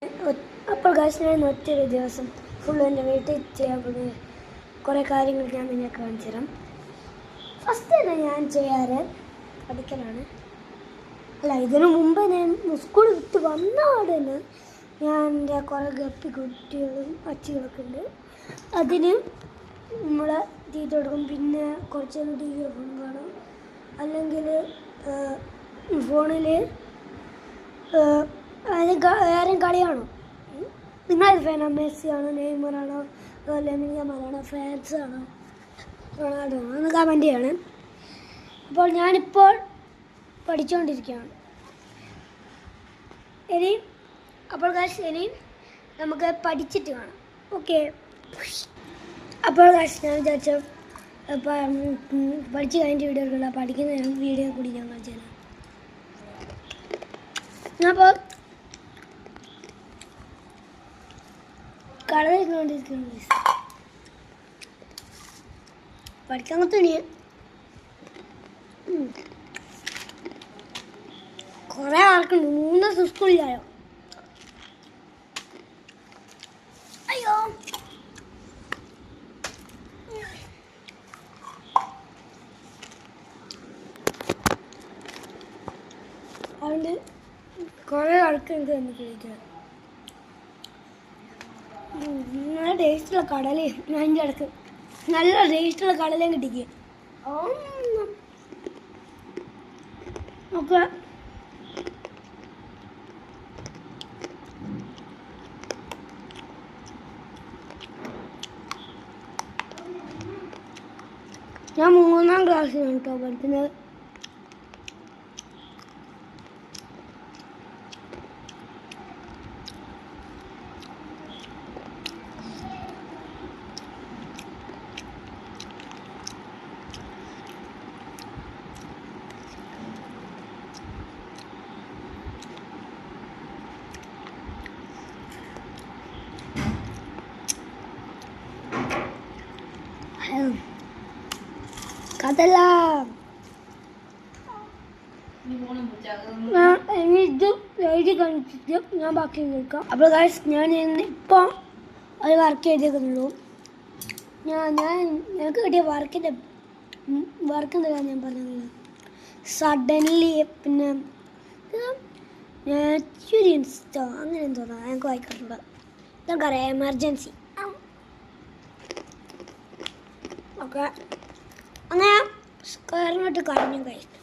അപ്പോൾ ഗൈസ് ഞാൻ ഒറ്റൊരു ദിവസം ഫുള്ള് എൻ്റെ വീട്ടിൽ ചെയ്യാൻ പോകുന്ന കുറേ കാര്യങ്ങൾ ഞാൻ നിങ്ങൾക്ക് കാണിച്ചു തരാം. ഫസ്റ്റ് തന്നെ ഞാൻ ചെയ്യാറ് പഠിക്കലാണ്. അല്ല, ഇതിനു മുമ്പ് ഞാൻ സ്കൂൾ വിട്ട് വന്ന ഉടനെ ഞാൻ എൻ്റെ കുറേ ഗപ്പി കുട്ടികളും അച്ചികളൊക്കെ ഉണ്ട്. അതിന് നമ്മൾ തീറ്റ കൊടുക്കും. പിന്നെ കുറച്ച് ടി വി ഫോൺ കാണും, അല്ലെങ്കിൽ ഫോണിൽ ആരും കളിയാണോ? നിങ്ങളത് ഫാനാണോ? മെസ്സി ആണോ, നെയ്മർ ആണോ, ലാമിൻ യമാൽ ആണോ, ഫ്രാൻസ് ആണോ, റൊണാൾഡോ ആണോ എന്ന് കമൻറ്റ് ചെയ്യാണ്. അപ്പോൾ ഞാനിപ്പോൾ പഠിച്ചുകൊണ്ടിരിക്കുകയാണ്. അപ്പോൾ ഗൈസ് ഇനി നമുക്ക് പഠിച്ചിട്ട് കാണാം. ഓക്കെ. അപ്പോൾ ഗൈസ് ഞാൻ വിചാരിച്ചു പഠിച്ച് കഴിഞ്ഞിട്ട് വീഡിയോ എടുക്കില്ല, പഠിക്കുന്ന വീഡിയോ കൂടി ഞാൻ കാണിച്ചു തരാം. അപ്പോൾ കളറിക്കൊണ്ടിരിക്കുന്നു പഠിക്കാൻ തുണിയ കുറേ ആൾക്കുണ്ട്. 3 ദിവസം സ്കൂളിലായോ? അയ്യോ, അതുകൊണ്ട് കുറേ ആൾക്ക് എനിക്ക് തന്നെ കഴിക്കണം. നല്ല ടേസ്റ്റുള്ള കടലയും അതിൻ്റെ ഇടക്ക് നല്ല ടേസ്റ്റുള്ള കടലയും കിട്ടിക്കുക. ഒക്കെ ഞാൻ 3ാം ക്ലാസ്സിലാണ് കേട്ടോ പഠിക്കുന്നത്. കടല ഇത് എഴുതി കാണിച്ചിട്ട് ഞാൻ ബാക്കി കേൾക്കാം. അപ്പോൾ ഗൈസ് ഞാൻ ഇപ്പോൾ ഒരു വർക്ക് ചെയ്തേക്കുന്നുള്ളൂ. ഞങ്ങൾക്ക് കിട്ടിയ വർക്കിൻ്റെ കാര്യം ഞാൻ പറഞ്ഞത്. സഡൻലി പിന്നെ നാച്ചുരിൻസ്റ്റോ അങ്ങനെ എന്തോന്നാ ഞങ്ങൾക്ക് വായിക്കാറുണ്ട്. ഇതൊക്കെ എമർജൻസി. ഓക്കെ, അങ്ങനെ സ്ക്വയറിനോട്ട് കഴിഞ്ഞു കഴിച്ചു.